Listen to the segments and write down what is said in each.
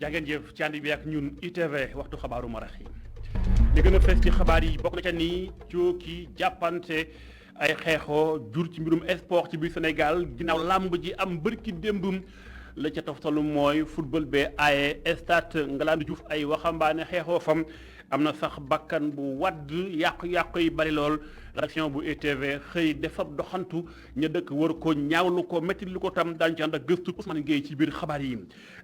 jàngeen jëf ci ànd bi ak ñun ITV waxtu xabaaru marax yi li gën a fees ci xabaar yi bokk na ca ni cooki jàppante ay xeexoo jur ci mbirum sport ci biir Sénégal ginnaaw làmb ji am bërki démb la ca toftalu mooy football be aaye stade Ngalandou Diouf ay waxambaane xeexoo fam am na sax bakkan bu wadd yàqu-yàqu yi bari lool rédaction bu ITV xëy defab doxantu ña dëkk war ko ñaawlu ko métti lu ko tam daañu ci ànd ak gëstu Ousmane Gueye ci biir xabaar yi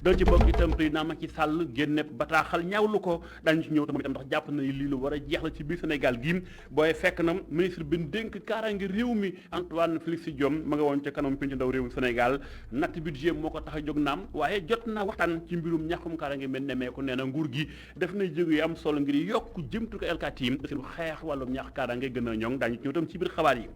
dal ci bokk itam président Macky Sall génne bataaxal ñaawlu ko daañu ci ñëw tam itam ndax jàpp na lii lu war a jeex la ci biir Sénégal gi booy fekk na ministre bi dénk kaaraange réew mi Antoine Félix Diome ma nga woon ca kanam penc ndaw réew Sénégal natt budget moo ko tax a jóg naam waaye jot na waxtaan ci mbirum ñàkkum kaaraange mel nemeeku nee na nguur gi def na jéego yu am solo ngir yokk jëmtuko LKT yi xeex wàllum ñàkk kaaraange gën a ñoŋ daañu ci ñëw tam ci biir xabaar yi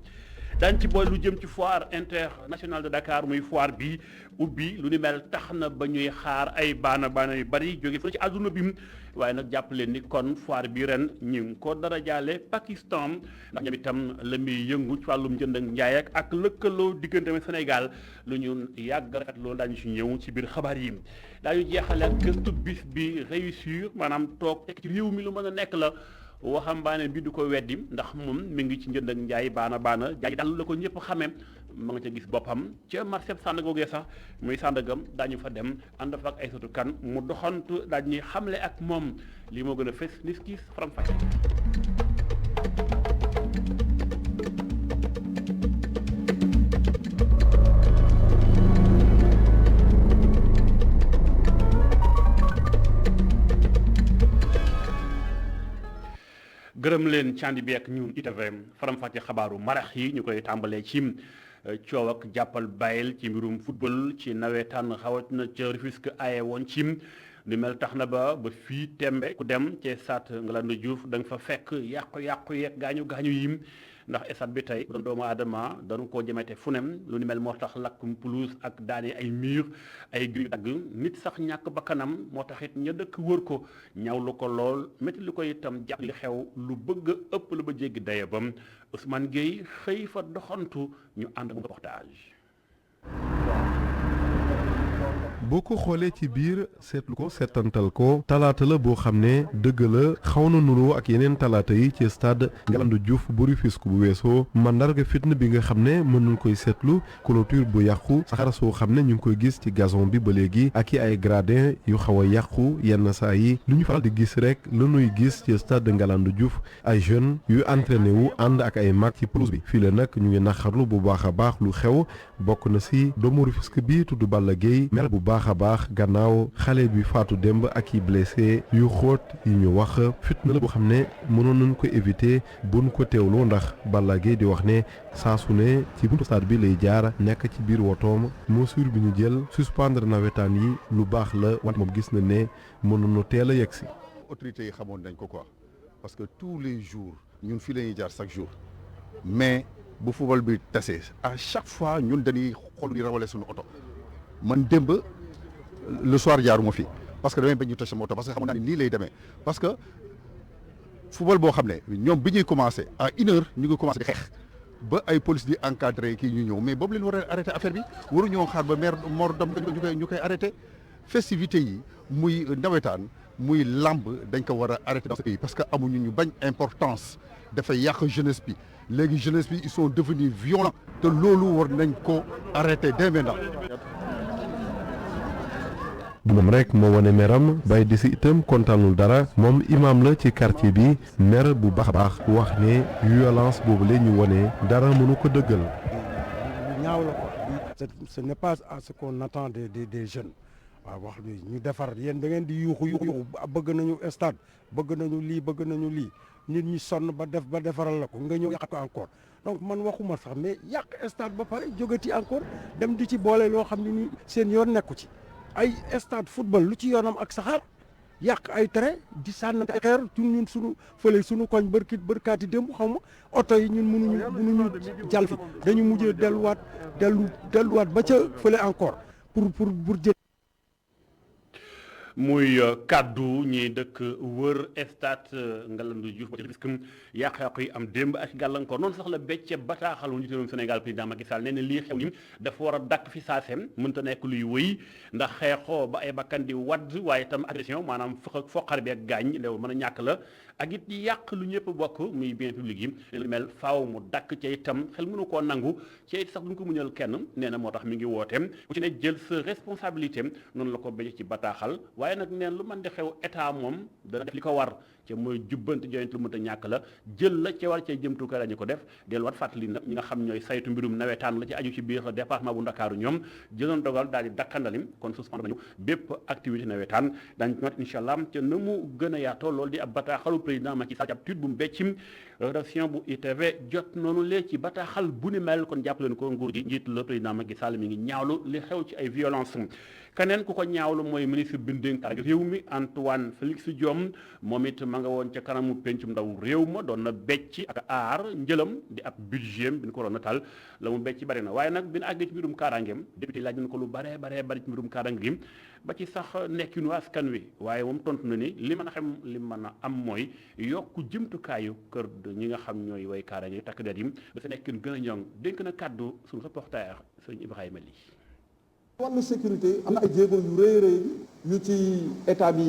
daañu ci boole lu jëm ci foire internationale de Dakar muy foire bi ubbi lu ni mel tax na ba ñuy xaar ay baana yu bari jóge fa ci àdduna bi waaye nag jàpp leen ni kon foire bi ren ñu ngi ko dara jaale Pakistan ndax ñoom itam la muy yëngu ci wàllum jënd ak njaay ak lëkkaloo diggante Sénégal lu ñu yàgg rafet loolu daañu ci ñëw ci biir xabaar yi daañu jeexale ak gëstu bis bi réussir maanaam toog tekk ci réew mi lu mën a nekk la waxambaane bi du ko weddi ndax moom mi ngi ci njënd ak njaay baana jaay daal la ko ñëpp xamee ma nga ca gis boppam ca marché Sandaga googee sax muy Sandagam daañu fa dem ànd fa ak ay sotu kan mu doxantu daañuy xamle ak moom lii moo gën a fës nis kis faram fàcce gërëm leen candi bi ak ñun ITV faram-fàcce xabaaru marax yi ñu koy tàmbalee ci coow ak jàppal bàyyil ci mbirum football ci nawetaan xawat na ca Rufisque aye woon ci lu mel tax na ba fii tembe ku dem ci stade Ngalandou Diouf da nga fa fekk yàqu-yàqu yeeg gaañu yi ndax stade bi tey doon doomu aadama dañu koo jëmete funem lu ni mel moo tax lakkum pelouse ak daane ay mur ay gri dagg nit sax ñàkk bakkanam moo tax it ña dëkk wër ko ñawlu ko lool métti lu ko itam jàpp li xew lu bëgg a ëpp la ba jéggi daya bam Ousmane Gueye xëy fa doxantu ñu ànd ak reportage. boo ko xoolee ci biir seetlu ko seetantal ko talaata la boo xam ne dëgg la xaw na nuroo ak yeneen talaata yi ci stade Ngalandou Diouf bu Rufisque bu weesoo mandarga fitna bi nga xam ne mën nañ koy seetlu clôture bu yàqu saxara soo xam ne ñu ngi koy gis ci gazon bi ba léegi ak i ay gradin yu xaw a yàqu yenn saa yi lu ñu faral di gis rek la ñuy gis ci stade Ngalandou Diouf ay jeunes yu entraîné wu ànd ak ay mag ci pelouse bi fii la nag ñu ngi naqarlu bu baax a baax lu xew bokk na si doomu Rufisque bi tudd Balla Gueye mer bu baax a baax gannaaw xale bi faatu démb ak yi blessé yu xóot yi ñu wax fitna la boo xam ne mënoon nañ ko éviter buñ ko teewloo ndax Balla Gaye di wax ne saa su ne ci buntu stade bi lay jaar nekk ci biir wotoom mesure bi ñu jël suspendre nawetaan yi lu baax la wante moom gis na ne mënoon na teel a yegg si. autorités yi xamoon nañ ko quoi parce que tous les jours ñun fii la ñuy jaar chaque jour mais bu football bi tasee à chaque fois ñun dañuy xool di rawale suñu oto man démb le soir jaaruma fi parce que damay bañ ñu toj sama oto parce que xam naa ne nii lay demee parce que football boo xam ne ñoom bi ñuy commencé à 1h ñu ngi commencé di xeex ba ay police di encadré kii ñu ñëw mais boobu leen war a arrêté affaire bi waruñoo xaar ba maire Mor Dom ñu koy arrêté festivité yi muy nawetaan muy lamb dañ ko war a arrêté dans ce pays parce que amuñu ñu bañ importance dafay yàq jeunesse bi léegi jeunesse bi ils sont devenus violents te loolu war nañ ko arrêté dès maintenant. du moom rek moo wane meram bay di si itam kontaanul dara moom imam la ci quartier bi mer bu baax a baax wax ne violence boobu la ñu wane dara mënu ko dëggal. ñaaw la ko ce n'est pas à ce qu'on attend des jeunes waaw wax bi ñu defar yéen da ngeen di yuuxu bëgg nañu stade bëgg nañu lii nit ñi sonn ba defaral la ko nga ñëw yàq ko encore donc man waxuma sax mais yàq stade ba pare jógati encore dem di ci boole loo xam ne ni seen yoon nekku ci. ay stade football lu ci yoonam ak saxaar yàq ay train di sànn ay xeer ñun suñu koñ bërkaati démb xaw ma oto yi ñun mënuñu jàll fi dañu mujjee delluwaat ba ca fële encore pour jël muy kaddu ñi dëkk wër stade Ngalandou Diouf ba ci risque yàq-yàq yi am démb ak gàllankoor noonu sax la becce bataaxalu njiitu réewum Sénégal président Macky Sall nee na lii xew ni dafa war a dakk fi saaseem mënta nekk luy wëy ndax xeexoo ba ay bakkan di wadd waaye itam agression maanaam foqar bi ak gaañ loolu mën a ñàkk la ak it yàq lu ñëpp bokk muy bien public yi lu mel faaw mu dakk ca itam xel mënu koo nangu ca it sax duñ ko muñal kenn nee na moo tax mi ngi wooteem ku ci ne jël sa responsabilité noonu la ko becc ci bataaxal waaye nag neen lu mën di xew état moom dana def li ko war ca mooy jubbanti joyante lu mënta ñàkk la jël la ca war cee jëmtukaay la ñu ko def delluwaat fàttali nag ñi nga xam ñooy saytu mbirum nawetaan la ci aju ci biir département bu Ndakaaru ñoom jëloon dogal daal di dakkandalim kon suspendre nañu bépp activité nawetaan dañ ko incha allah ca na mu gën a yaatoo loolu di ab bataaxalu président Macky Sall ci ab tuit bu mu beccim rédaction bu ITV jot noonu lee ci bataaxal bu ni mel kon jàpp leen ko nguur gi njiit la président Macky Sall mi ngi ñaawlu li xew ci ay violence keneen ku ko ñaawlu mooy ministre bi dénk réew mi Antoine Félix Diome moom it ma nga woon ca kanamu pencum ndaw réew ma doon na becc ak aar njëlam di ab budget bi ñu ko doon natal la mu becc bari na waaye nag bi ñu àggee ci mbirum kaaraangeem député laaj nañu ko lu bari ci mbirum kaaraange gi ba ci sax nekkinu askan wi waaye moom tontu na ni li mën a xam li mën a am mooy yokku jëmtukaayu kër ñi nga xam ñooy way kaaraange takk der yi ba sa nekkin gën a ñoŋ dénk na kàddu suñu reporter sëñ Ibrahima Ly. wàllu sécurité am na ay jéego yu rëy rëy yu ci état bi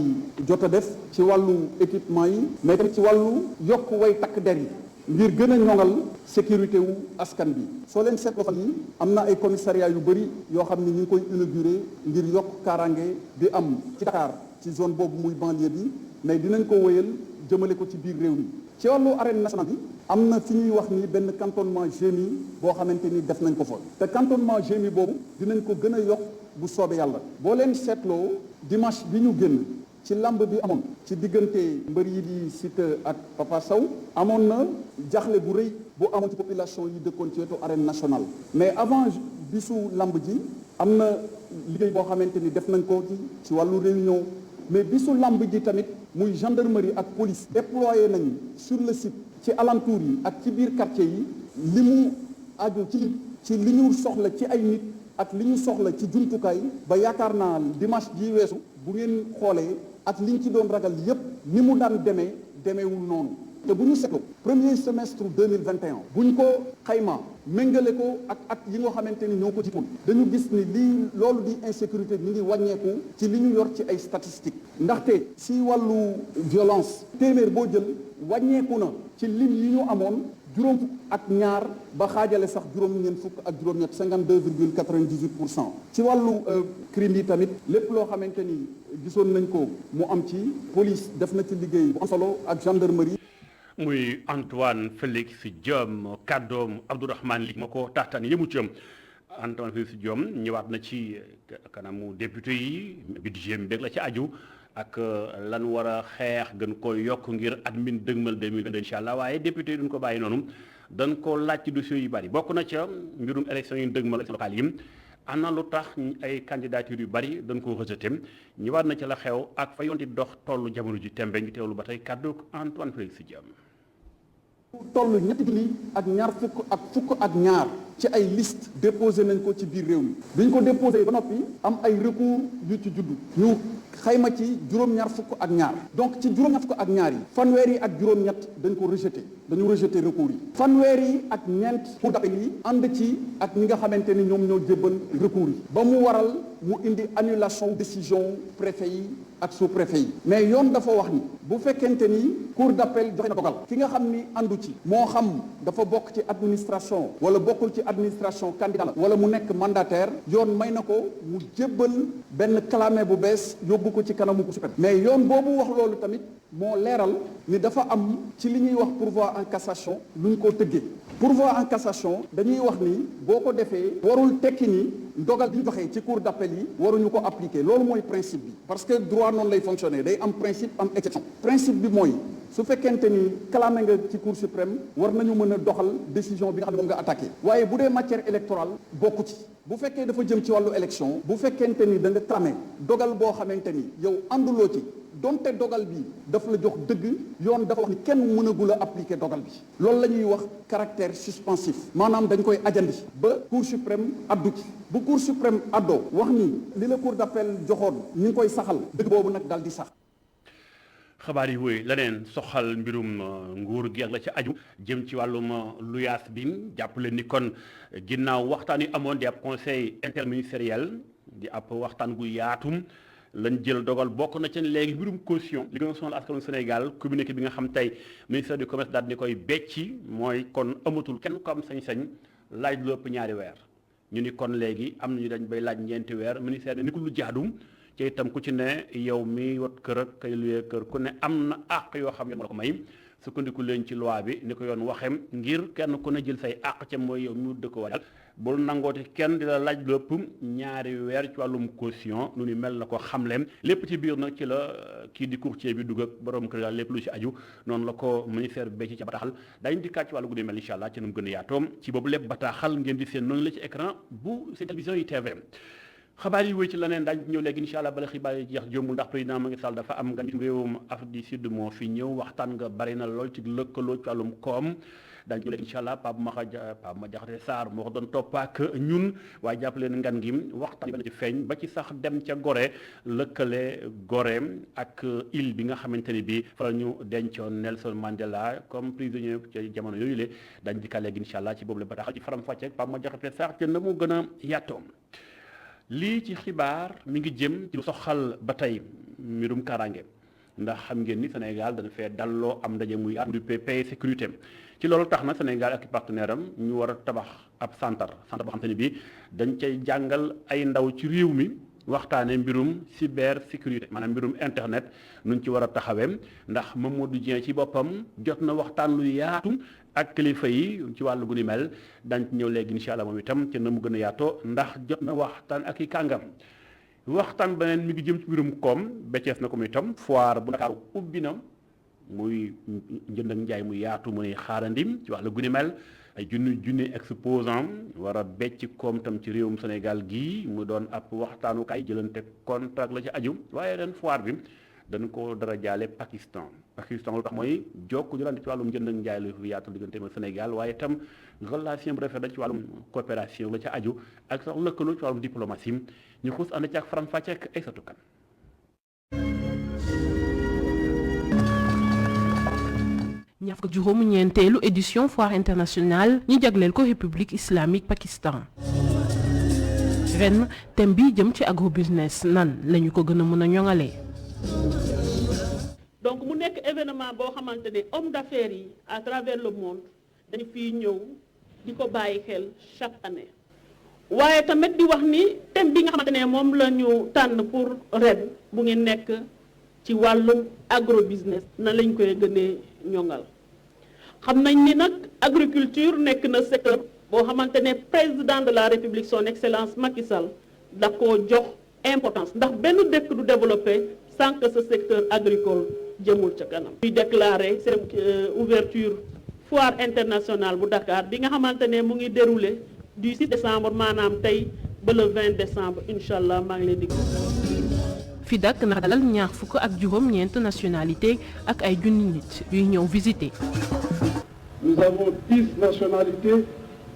jot a def ci wàllu équipement yi mais tamit ci wàllu yokk way takk der yi ngir gën a ñoŋal sécurité wu askan bi soo leen seetloo fan yi am na ay commissariat yu bëri yoo xam ne ñu ngi koy inauguré ngir yokk kaaraange di am ci Dakar ci zone boobu muy banlieue bi mais dinañ ko wëyal jëmale ko ci biir réew mi ci wàllu arène nationale bi am na fi ñuy wax ni benn cantonnement GMI boo xamante ni def nañ ko fa te cantonnement GMI boobu dinañ ko gën a yokk bu soobee yàlla boo leen seetloo dimanche bi ñu génn ci lamb bi amoon ci diggante mbër yi di Siteu ak Papa Sow amoon na jaaxle bu rëy bu amoon ci population yi dëkkoon ci wetu arène nationale mais avant bisu lamb ji am na liggéey boo xamante ni def nañ ko ci wàllu réunion mais bisu lamb ji tamit muy gendarmerie ak police déployé nañ sur le site ci alentour yi ak ci biir quartier yi li mu aju ci li ñu soxla ci ay nit ak li ñu soxla ci jumtukaay ba yaakaar naa dimanche ji weesu bu ngeen xoolee ak liñ ci doon ragal yépp ni mu daan demeewul noonu te bu ñu seetloo premier semestre 2021 bu ñu ko xayma méngale ko ak at yi nga xamante ni ñoo ko jiitoon dañu gis ni lii loolu di insécurité mi ngi wàññeeku ci li ñu yor ci ay statistiques ndaxte si wàllu violence téeméer boo jël wàññeeku na ci lim yi ñu amoon juróom fukk ak ñaar ba xaajale sax juróom-ñeent fukk ak juróom-ñett 52,98%. ci wàllu crime yi tamit lépp loo xamante ni gisoon nañ ko mu am ci police def na ci liggéey bu am solo ak gendarmerie. muy Antoine Félix Diome kàddoom Abdourahmane Ly ma ko taxtaan yëmu ci Antoine Félix Diome ñëwaat na ci kanamu député yi budget bi la ci aju ak lan war a xeex gën ko yokk ngir at min dëgmal 2022 incha allah waaye député yi duñ ko bàyyi noonu dañ ko laaj ci dossiers yu bari bokk na ca mbirum élection yi dëgmal élection locale yi ana lu tax ay candidature yu bari dañ ko rejeté ñëwaat na ci la xew ak fa yoon di dox tollu jamono ji tembe ngi teewlu ba tey kàddu Antoine Félix Diome. toll ñetti junni ak ñaar fukk ak ñaar ci ay liste déposé nañ ko ci biir réew mi biñ ko déposé ba noppi am ay recours yu ci juddu ñu xayma ci juróom-ñaar fukk ak ñaar donc ci juróom-ñaar fukk ak ñaar yi fanweer yi ak juróom-ñett dañ ko dañu rejeté recours yi fanweer yi ak ñeent cour d'appel yi ànd ci ak ñi nga xamante ni ñoom ñoo jébbal recours yi ba mu waral mu indi annulation décision préfet yi ak sous-préfet yi mais yoon dafa wax ni bu fekkente ni cour d'appel joxe na dogal ki nga xam ni àndu ci moo xam dafa bokk ci administration wala bokkul ci administration candidat la wala mu nekk mandataire yoon may na ko mu jébbal benn clamé bu bees yóbbu ko ci kanamu ko suprême mais yoon boobu wax loolu tamit moo leeral ni dafa am ci li ñuy wax pourvoi en cassation lu ñu ko tëggee pourvoi en cassation dañuy wax ni boo ko defee warul tekki ni ndogal bi ñu joxee ci cour d'appel yi waruñu ko appliquer loolu mooy principe bi parce que droit noonu lay fonctionner day am principe am exception principe bi mooy su fekkente ni clamé nga ci cour suprême war nañu mën a doxal décision bi nga xam ne moom nga attaqué waaye bu dee matière électorale bokku ci bu fekkee dafa jëm ci wàllu élection bu fekkente ni da nga clamé dogal boo xamante ni yow ànduloo ci donte dogal bi daf la jox dëgg yoon dafa wax ni kenn mënagul a appliquer dogal bi loolu la ñuy wax caractère suspensif maanaam dañ koy ajandi ba cour suprême addu ci bu cour suprême addoo wax ni li la cour d'appel joxoon ñu ngi koy saxal dëgg boobu nag daal di sax. xabaar yi wooyu leneen soxal mbirum nguur gi ak la ci aju jëm ci wàllum luyaas bi jàppale ni kon ginnaaw waxtaan yu amoon di ab conseil interministériel di ab waxtaan gu yaatum lañ jël dogal bokk na ci léegi mbirum caution li gën a sonal askanu Sénégal communiqué bi nga xam tey ministère du commerce daal ni koy becci mooy kon amatul kenn ko am sañ-sañ laaj lu ëpp ñaari weer ñu ni kon léegi am nañu dañ bay laaj ñeenti weer ministère bi ni ko lu jaadum ci itam ku ci ne yow mi wat kër ak kay luyee kër ku ne am na àq yoo xam ne moo la ko may sukkandiku leen ci loi bi ni ko yoon waxeem ngir kenn ku ne jël say àq ca mooy yow mi dëkk waajal bul nangooti kenn di la laaj lépp ñaari weer ci wàllum caution nu ni mel na ko xamleem lépp ci biir nag ci la kii di courtier bi dugg ak borom kër daal lépp lu ci aju noonu la ko ministère bi ci ca bataaxal daañu dikkaat ci wàllu guddi mel incha allah ci nu mu gën a yaatoom ci boobu lépp bataaxal ngeen di seen noonu la ci écran bu seen télévision yi TV xabaar yi wéy ci leneen daañu ñëw léegi incha allah bala xibaar yi jeex jombul ndax président Macky Sall dafa am nga réewum Afrique du Sud moo fi ñëw waxtaan nga bari na lool ci lëkkaloo ci wàllum koom daañu ñëw léegi incha allah Pape Majaxate Sarr moo ko doon topp ak ñun waaye jàpp leen ngan gi waxtaan yi ci feeñ ba ci sax dem ca Gorée lëkkale Gorée ak île bi nga xamante ni bi fa la ñu dencoon Nelson Mandela comme prisonnier ci jamono yooyu le daañu dikkaat léegi incha allah ci boobu la bataaxal ci faram fàcce Pape Majaxate Sarr te na mu gën a yaatoom lii ci xibaar mi ngi jëm ci lu soxal ba tey mbirum kaaraange ndax xam ngeen ni Sénégal dana fee dalloo am ndaje muy du paix sécurité ci loolu tax na Sénégal ak partenaire am ñu war a tabax ab centre boo xam te ni bi dañ cay jàngal ay ndaw ci réew mi waxtaane mbirum cybersécurité maanaam mbirum internet nuñ ci war a taxawee ndax Mamadou Dieng ci boppam jot na waxtaan lu yaatu ak kilifa yi ci wàllu gu ni mel dañ ci ñëw léegi incha allah moom itam te na mu gën a yaatoo ndax jot na waxtaan ak i kàngam waxtaan beneen mi ngi jëm ci mbirum koom beccees na ko muy itam foire bu Ndakaaru ubbi na muy njënd ak njaay mu yaatu mu ne xaarandim ci wàllu gu ni mel ay junni exposant war a becc koom tam ci réewum Sénégal gii mu doon ab waxtaanukaay jëlante contact la ci aju waaye ren foire bi dañ ko dara jaale Pakistan lu tax mooy jokk jëlante ci wàllum njënd ak njaay lu yaatu diggante ak Sénégal waaye itam relation bu rafet la ci wàllum coopération la ca aju ak sax lëkkaloo ci wàllum diplomatie ñu xuus ànd ci ak faram fàcce ak ay satukan ñaar fukk juróomu ñeenteelu édition foire internationale ñi jagleel ko république islamique Pakistan ren thème bi jëm ci agrobusiness nan lañu ko gën a mën a ñoŋalee. donc mu nekk événement boo xamante ne homme d'affaires yi à travers le monde dañu fiy ñëw di ko bàyyi xel chaque année waaye tamit di wax ni thème bi nga xamante ne moom la ñu tànn pour ren bu ngi nekk ci wàllum agrobusiness na lañ koy gënee ñoŋal xam nañ ni nag agriculture nekk na secteur boo xamante ne président de la république son excellence Macky Sall da koo jox importance ndax benn dëkk du développé sans que ce secteur agricole jëmul ca kanam. ñuy déclaré seen ouverture foire internationale bu Dakar bi nga xamante ne mu ngi déroulé du 6 décembre maanaam tey ba le 20 décembre incha allah maa ngi leen di. FIDAK na dalal ñaar fukk ak juróom-ñeent nationalité ak ay junni nit yuy ñëw visiter. Nous avons 10 nationalités,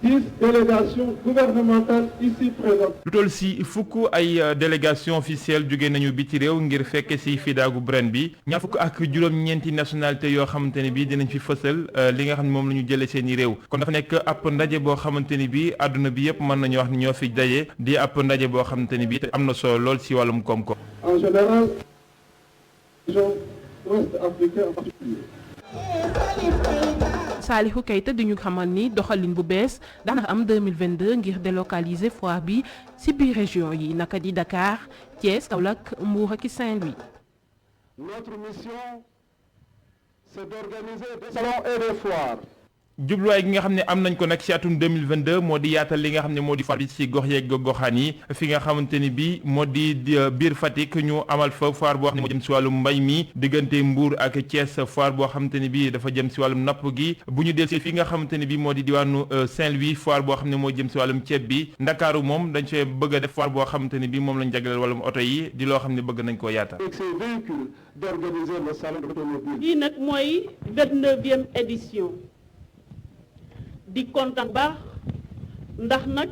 10 délégations gouvernementales ici présentes. lu toll si fukk ay délégation officielle jóge nañu biti réew ngir fekke si FIDAK bu ren bi ñaar fukk ak juróom-ñeenti nationalité yoo xamante ne bi dinañ fi fësal li nga xam ne moom la ñu jëlee seen i réew kon dafa nekk ab ndaje boo xamante ni bi àdduna bi yëpp mën nañu wax ni ñoo fi daje di ab ndaje boo xamante ni bi am na solo lool si wàllum koom-koom. En général, région ouest africaine en particulier. Salihou Keita di ñu xamal ni doxalin bu bees daana am 2022 ngir délocaliser foire bi ci biir région yi naka di Dakar Thiès Kaolack Mbour ak Saint-Louis. Notre mission, c'est d'organiser des salons et des foires jubluwaay gi nga xam ne am nañ ko nag ci atum 2022 moo di yaatal li nga xam ne moo di foire bi ci gox yeeg goxaan yi fi nga xamante ni bi moo di biir Fatick ñu amal fa foire boo xam ne moo jëm ci wàllum mbay mi diggante Mbour ak Thiès foire boo xamante ni bi dafa jëm ci wàllum napp gi bu ñu del ci fi nga xamante ni bi moo di diwaanu Saint-Louis foire boo xam ne moo jëm ci wàllum ceeb bi Ndakaaru moom dañ fee bëgg a def foire boo xamante ni bi moom lañ jagleel wàllum oto yi di loo xam ne bëgg nañ koo yaatal. lii nag mooy 29e édition di kontaan baax ndax nag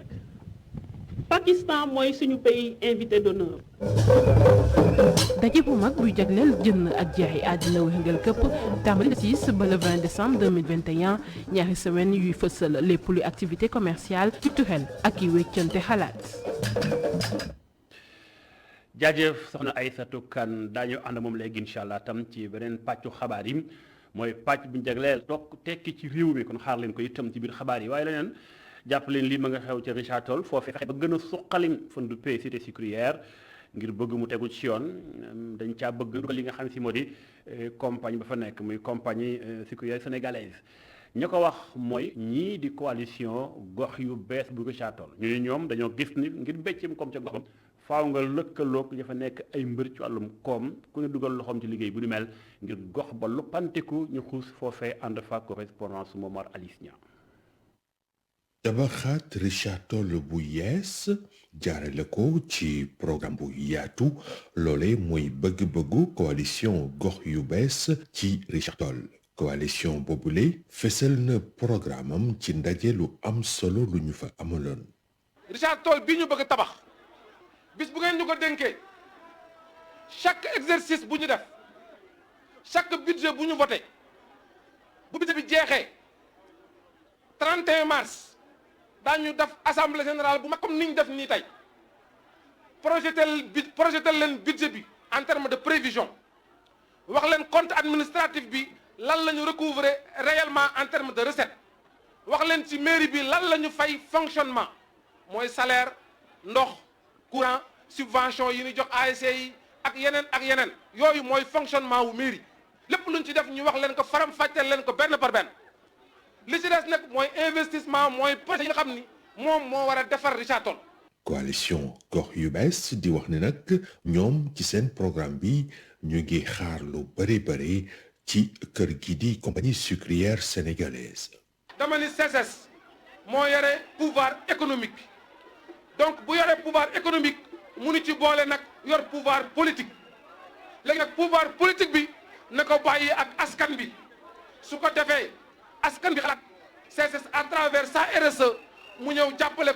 Pakistan mooy suñu pays invité d'honneur. daje bu mag buy jagleel jënd ak jaay àddina wéngal këpp tàmbali le 6 ba le 20 décembre 2021 ñaari semaine yuy fësal lépp luy activité commerciale culturelle ak yi wéccante xalaat. jaajëf soxna Aïssatou Kane daañu ànd moom léegi incha allah tam ci beneen pàccu xabaar yi mooy pàcc bu ñu jagleel toog tekki ci réew mi kon xaar leen ko itam ci biir xabaar yi waaye leneen jàpp leen lii ma nga xew ca Richard Toll foofee fexe ba gën a suqali fond de paix cité sucrière ngir bëgg mu tegu ci yoon dañ caa bëgg dugal li nga xam si moo di compagnie ba fa nekk muy compagnie sucrière sénégalaise ñi ko wax mooy ñii di coalition gox yu bees bu Richard Toll ñu ñoom dañoo gis ni ngir béccam comme ca goxam faaw nga lëkkaloog ña fa nekk ay mbër ci wàllum koom ku ne dugal loxoom ci liggéey bu ni mel ngir gox ba lu panteku ñu xuus foofee ànd fa correspondance Momar Alice Niang. tabaxaat Richard Toll bu yees jaarale ko ci programme bu yaatu loole mooy bëgg-bëggu coalition gox yu bees ci Richard Toll coalition boobule fesal na programme am ci ndaje lu am solo lu ñu fa amaloon. Richard Toll bi ñu bëgg tabax bis bu ngeen ñu ko dénkee chaque exercice bu ñu def chaque budget bu ñu voté bu budget bi jeexee 31 mars daañu def assemblée générale bu mag comme ni ñu def nii tey projeté leen budget bi en termes de prévision wax leen compte administratif bi lan la ñu recouvrer réellement en termes de recette wax leen ci mairie bi lan la ñu fay fonctionnement mooy salaire ndox courant subvention yi ñu jox ASC yi ak yeneen yooyu mooy fonctionnement wu mairie lépp luñ ci def ñu wax leen ko faram fàcceel leen ko benn par benn li ci des nag mooy investissement mooy projet yi nga xam ni moom moo war a defar Richard Toll. coalition gox yu bees di wax ne nag ñoom ci seen programme bi ñu ngi xaar lu bëri ci kër gi di compagnie sucrière sénégalaise. dama ni CSS moo yore pouvoir économique donc bu yore pouvoir économique munu ci boole nag yor pouvoir politique léegi nag pouvoir politique bi na ko bàyyi ak askan bi su ko defee askan bi xalaat CSS à travers sa RSE mu ñëw jàppale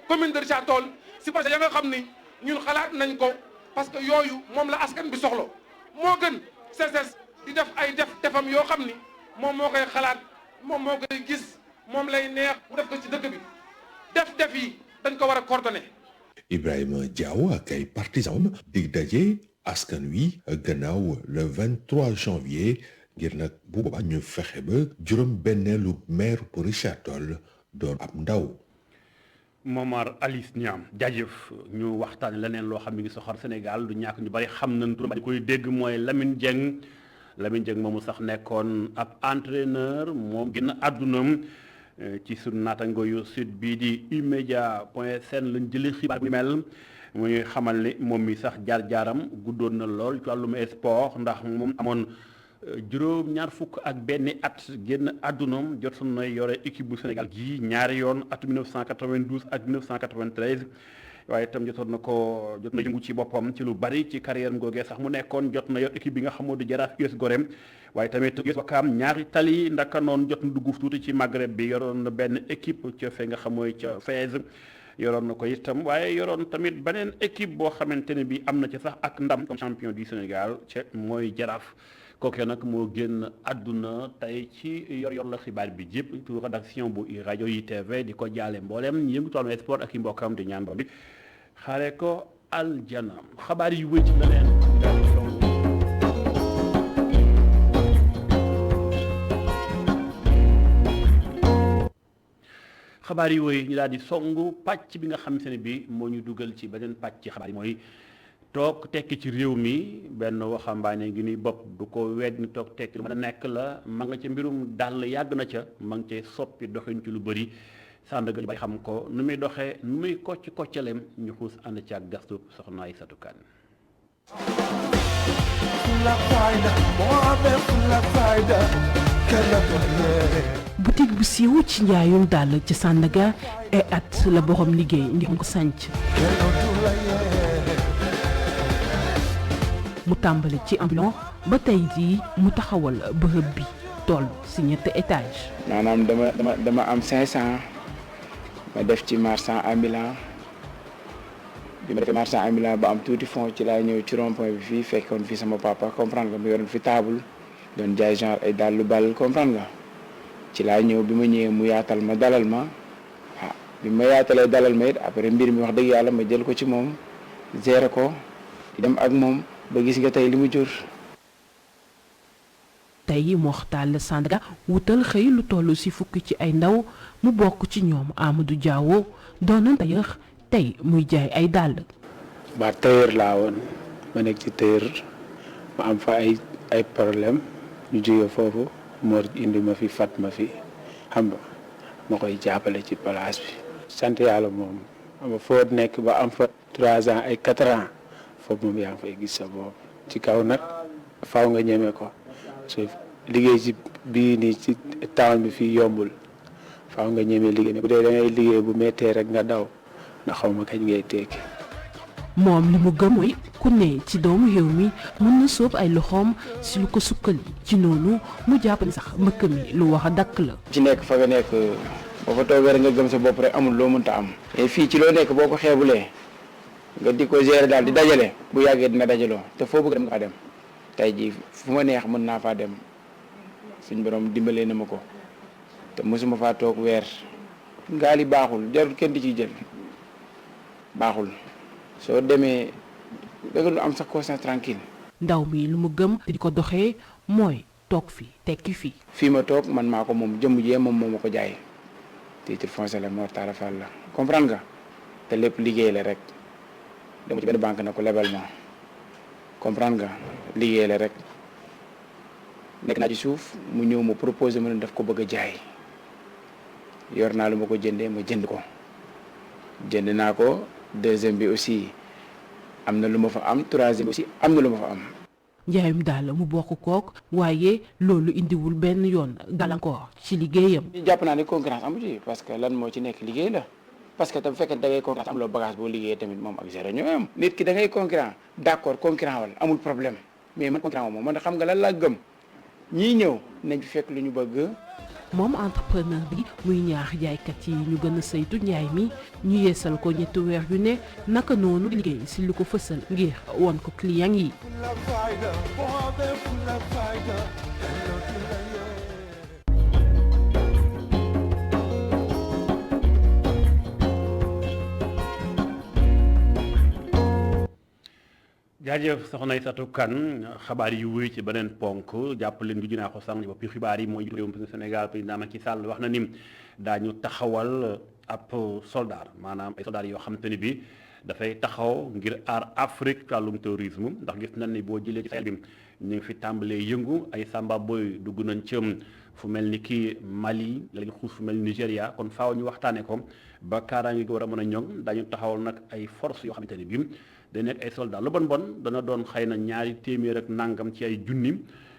commune de Richard Toll si projet ya nga xam ni ñun xalaat nañ ko parce que yooyu moom la askan bi soxlo moo gën CSS di def ay defam yoo xam ni moom moo koy xalaat moom moo koy gis moom lay neex mu def ko ci dëkk bi def yi dañ ko war a coordonner. Ibrahima Diaw ak ay partisans dig daje askan wi gannaaw le 23 janvier ngir nag bu boobaa ñu fexe ba juróom-benneelu maire pour Richard Toll doon ab ndaw. Momar Alice Niang jaajëf ñu waxtaan leneen loo xam ne ngi soxal Sénégal du ñàkk ñu bari xam nañ turam koy dégg mooy Lamine Dieng moomu sax nekkoon ab entraîneur moom génn àddunam ci sunu naatango yu sud bii di eMédia.sn lañ jëlee xibaar bu mel muy xamal ni moom mi sax jaar-jaaram guddoon na lool ci wàllum sport ndax moom amoon juróom-ñaar fukk ak benn at génn àddunaam jotoon na yore équipe bu Sénégal gi ñaari yoon atu 1992 ak 1993 waaye itam jot na yëngu ci boppam ci lu bari ci carrière googee sax mu nekkoon jot na yor équipe bi nga xamoo di Jaraaf US Gorée waaye tamit US Ouakam ñaari tali ndaka noonu jot na dugg tuuti ci Maghreb bi yoroon na benn équipe ca fe nga xamooy ca Fès yoroon na ko itam waaye yoroon tamit beneen équipe boo xamante ne bi am na ci sax ak ndam comme champion du Sénégal ca mooy Jaraaf kooke nag moo génn àdduna tey ci yor la xibaar bi jépp tout rédaction bu rajo yi TV di ko jaale mboolem yëngu toolu sport ak i mbokkam di ñaan bi xaare ko aljana xabaar yi wëy ci leneen xabaar yi wëy ñu daal di songu pàcc bi nga xam se ne bi moo ñu dugal ci beneen pàcc ci xabaar yi mooy toog tekki ci réew mi benn waxambaane ngi ni bopp du ko wedd ni toog tekki lu mën a nekk la ma nga ca mbirum dàll yàgg na ca ma nga cay soppi doxin ci lu bëri Sandaga ñu bay xam ko nu muy doxee nu muy koccaleem ñu xuus ànd ci ak gastu soxna Aïssatou Kane. boutique bu siiw ci njaayum dàll ci Sandaga ay at la borom liggéey ngir ko sànc mu tàmbali ci ambulant ba tey jii mu taxawal bërëb bi toll ci ñetti étage. maanaam dama am 500 ma def ci marchand ambulant bi ma defee marchand ambulant ba am tuuti fond ci laay ñëw ci rond-point bi fii fekkoon fii sama papa comprendre nga mu yoroon fi table doon jaay genre ay dàllu bal comprendre nga ci laay ñëw bi ma ñëwee mu yaatal ma dalal ma bi ma yaatalee dalal ma it après mbir mi wax dëgg yàlla ma jël ko ci moom gérer ko di dem ak moom ba gis nga tey li mu jur. tey Mokhtar Sandaga wutal xëy lu toll ci fukki ci ay ndaw mu bokk ci ñoom Amadou Diawo doonoon tailleur tey muy jaay ay dàll. ba tailleur laa woon ma nekk ci tailleur ma am fa ay problème ñu jóge foofu Mor indi ma fi fat ma fi xam nga ma koy jàppale ci place bi. sant yàlla moom ama foo nekk ba am fa 3 ans ay 4 ans foofu moom yaa ngi fay gis sa bopp ci kaw nag faaw nga ñeme ko so liggéey ci bii nii ci town bi fii yombul faaw nga ñeme liggéey bu dee da ngay liggéey bu méttee rek nga daw nga xaw ma kañ ngay tekki. moom li mu gëm mooy ku ne ci doomu réew mi mën na sóob ay loxoom si lu ko sukkali ci noonu mu jàpp ni sax mbëkk mi lu wax a dakk la. ci nekk fa nga nekk boo fa toogee rek nga gëm sa bopp rek amul loo mënta am. mais fii ci loo nekk boo ko xeebulee nga di ko gérer daal di dajale bu yàggee dina dajaloo te foo bëgg dem nga dem tey jii fu ma neex mën naa faa dem suñ borom dimbalee na ma ko te mosuma faa toog weer gaal yi baaxul jarul kenn di ciy jël baaxul soo demee da nga am sax conscience tranquille. ndaw mi lu mu gëm te di ko doxee mooy toog fi tekki fii. fii ma toog man maa ko moom jëmm jee moom moo ma ko jaay titre foncier la Mor Talla Fall la comprendre nga te lépp liggéey la rek dama ci benn banque na ko lebal ma comprendre nga liggéey la rek nekk naa ci suuf mu ñëw ma proposé ma ne daf ko bëgg a jaay yor naa lu ma ko jëndee ma jënd ko jënd naa ko deuxième bi aussi am na lu ma fa am troisième bi aussi am na lu ma fa am. njaayum daal mu bokk kook waaye loolu indiwul benn yoon gàllankoor ci liggéeyam. jàpp naa ne concurrence amu ci parce que lan moo ci nekk liggéey la parce que tam fekkee da ngay concurrence amuloo bagage boo liggéeyee tamit moom ak zéro ñooy am. nit ki da ngay concurrent d'accord concurrent wala amul problème mais man concurrent moom man xam nga lan laa gëm ñii ñëw nañ fi fekk lu ñu bëgg. moom entrepreneur bi muy ñaax jaaykat yi ñu gën a saytu njaay mi ñu yeesal ko ñetti weer yu ne naka noonu liggéey si lu ko fësal ngir won ko client yi. jaajëf soxna Aïssatou Kane xabaar yu wéy ci beneen ponk jàpp leen gi naa ko sànq boppi xibaar yi mooy réewum Sénégal président Macky Sall wax na ni daañu taxawal ab soldat maanaam ay soldats yoo xam te ni bi dafay taxaw ngir aar Afrique ci wàllum terrorisme ndax gis nañ ni boo jëlee ci Sahel bi ñu ngi fi tàmbalee yëngu ay Samba Boy dugg nañ cëm fu mel ni kii Mali la ñu xuus fu mel ni Nigéria kon faaw ñu waxtaanee ko ba kaaraange gi war a mën a ñoŋ daañu taxawal nag ay forces yoo xamante ni bi day nekk ay soldats lu bon dana doon xëy na 200 ak nangam ci ay junni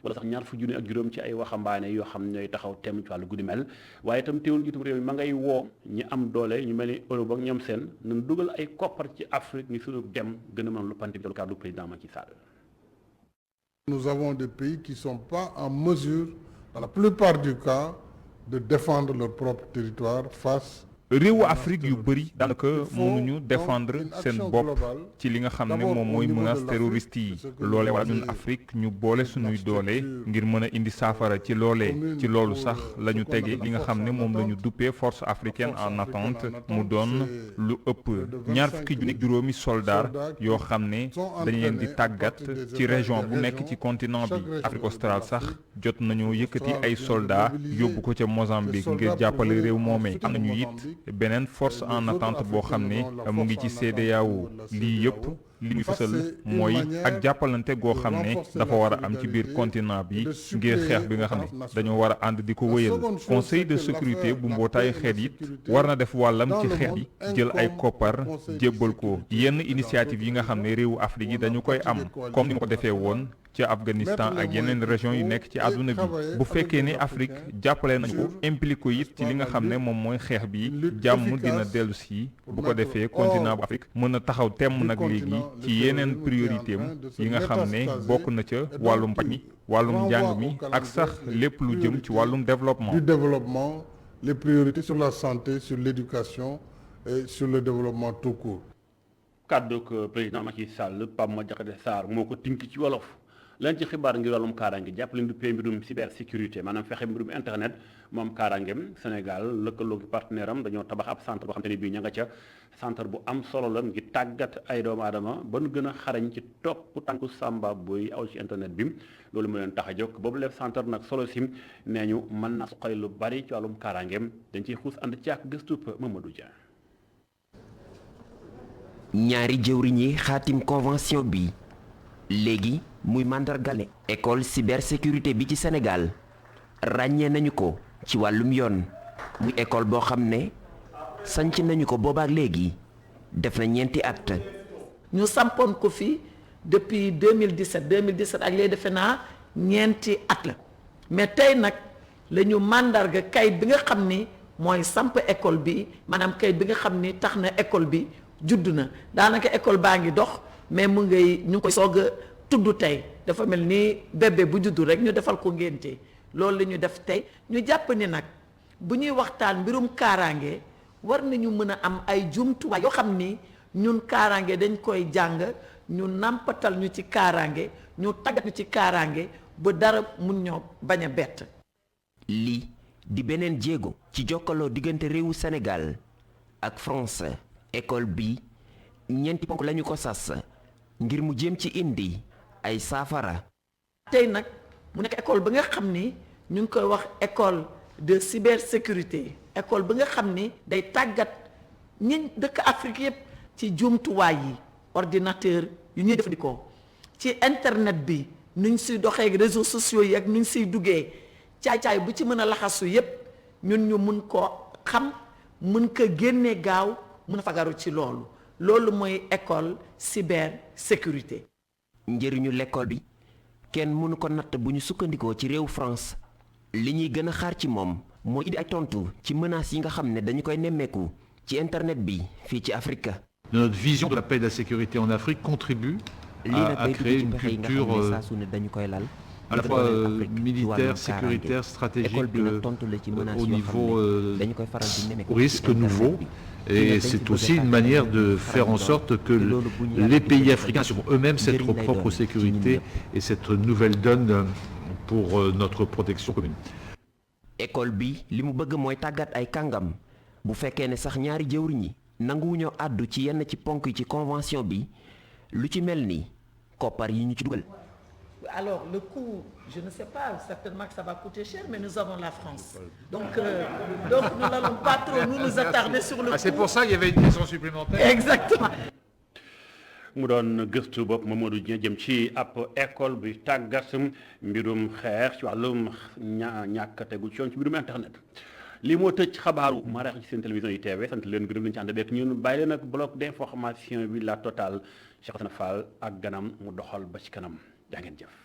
wala sax 2 junni ak juróom ci ay waxambaane yoo xam ñooy taxaw temm ci wàllu guddi mel waaye itam teewul jiitum réew mi ma ngay woo ñi am doole ñu mel ni Europe ak ñoom seen nañ dugal ay koppar ci Afrique ñu suñu dem gën a mën lu panti bi jël kàddu président Macky Sall. Nous avons des pays qui ne sont pas en mesure, dans la plupart du cas, de défendre leur propre territoire face réewu Afrique yu bëri daanaka mënuñu défendre seen bopp ci li nga xam ne moom mooy menace terroriste yi loole wala ñun Afrique ñu boole suñuy doole ngir mën a indi saafara ci loolee ci loolu sax la ñu tege li nga xam ne moom la ñu duppee force africaine en attente mu doon lu ëpp 20 juróomi soldat yoo xam ne dañ leen di tàggat ci région bu nekk ci continent bi Afrique australe sax jot nañu yëkkati ay soldats yóbbu ko ca Mozambique ngir jàppale réew moomee am nañu it beneen force en attente boo xam ne mu ngi ci CEDEAO lii yëpp li ñu fësal mooy ak jàppalante goo xam ne dafa war a am ci biir continent bi ngir xeex bi nga xam ne dañoo war a ànd di ko wéyal. conseil de sécurité bu mbootaayu xeet it war na def wàllam ci xeex bi jël ay koppar jébbal ko yenn initiative yi nga xam ne réewu Afrique yi dañu koy am comme ni ma ko defee woon ci Afghanistan ak yeneen région yu nekk ci àdduna bi. bu fekkee ne Afrique jàppale nañu ko impliqué ko it ci li nga xam ne moom mooy xeex bi jàmm dina dellu si bu ko defee continent bu Afrique mën a taxaw temm nag léegi ci yeneen priorité am yi nga xam ne bokk na ca wàllum paj mi wàllum njàng mi ak sax lépp lu jëm ci wàllum développement. Du développement, les priorités sur la santé, sur l'éducation et sur le développement tout court. kàddu ko président Macky Sall Pape Madiakhaté Sarr moo ko tënk ci wolof. lan ci xibaar ngir wàllum kaaraange jàppale nduppee mbirum cybersécurité maanaam fexe mbirum internet moom kaaraangeem Sénégal lëkkaloo gi partenaire am dañoo tabax ab centre boo xam te ne bii ña nga ca centre bu am solo la ngir tàggat ay doomu aadama ba nu gën a xarañ ci topp tànku samba boy aw ci internet bi loolu mu leen tax a jóg boobu lépp centre nag solo sim nee ñu mën na suqali lu bari ci wàllum kaaraangeem dañ ciy xuus ànd ci ak gëstu Mamadou Dia. ñaari jëwriñ yi xaatim convention bi léegi muy màndargale école cybersécurité bi ci Sénégal ràññee nañu ko ci wàllum yoon muy école boo xam ne sanc nañu ko boobaak léegi def na ñeenti at. ñu sampoon ko fi depuis 2017 ak léegi defe naa ñeenti at la mais tey nag la ñu màndarga kayit bi nga xam ni mooy samp école bi maanaam kayit bi nga xam ni tax na école bi judd na daanaka école baa ngi dox mais ñu ngi koy soog a tudd tey dafa mel ni bébé bu juddu rek ñu defal ko ngénte loolu la ñu def tey ñu jàpp ni nag bu ñuy waxtaan mbirum kaaraange war nañu mën a am ay jumtuwaay yoo xam ni ñun kaaraange dañ koy jàng ñu nàmpatal ñu ci kaaraange ñu tàggat ñu ci kaaraange ba dara mun ñoo bañ a bett. lii di beneen jéego ci jokkaloo diggante réewu Sénégal ak France école bi ñeenti ponk lañu ko sas ngir mu jéem ci indi ay saafara. tey nag mu nekk école ba nga xam ni ñu ngi koy wax école de cybersécurité école ba nga xam ni day tàggat ñi dëkk Afrique yépp ci jumtuwaay yi ordinateur yu ñuy jëfandikoo ci internet bi nuñ siy doxee réseaux sociaux yi ak nuñ siy duggee caay-caay bu ci mën a laxasu yépp ñun ñu mun ko xam mun ko génne gaaw mun a fagaru ci loolu mooy école cybersécurité. njëriñu l'école bi kenn mënu ko natt bu ñu sukkandikoo ci réew France li ñuy gën a xaar ci moom mooy indi ay tontu ci menaces yi nga xam ne dañu koy nemmeeku ci internet bi fii ci Afrique. Notre vision de la paix et de la sécurité en Afrique contribue à créer une culture à la fois militaire, sécuritaire, stratégique au niveau aux risques nouveaux. Et c'est aussi une manière de faire en sorte que les pays africains assurent eux-mêmes cette propre sécurité et cette nouvelle donne pour notre protection commune. école bi li mu bëgg mooy tàggat ay kàngam bu fekkee ne sax ñaari jëwriñ yi nanguwuñoo àddu ci yenn ci ponk yi ci convention bi lu ci mel ni koppar yi ñu ci dugal. Alors le coût, je ne sais pas, certainement que ça va coûter cher, mais nous avons la France. Donc nous n'allons pas trop nous attarder sur le coût. C'est pour ça qu'il y avait une question supplémentaire. Exactement. mu doon gëstu bopp Mamadou Dieng jëm ci ab école bi tàggat mbirum xeex ci wàllum ñàkk tegu ci yoon ci mbirum internet lii moo tëj xabaaru ma reex ci seen télévision yi TV sant leen gërëm nañu ci ànd beek ñun bàyyi leen ak bloc d'information bi la Total Cheikh Hassana Fall ak ganam mu doxal ba ci kanam jaa ngeen jëf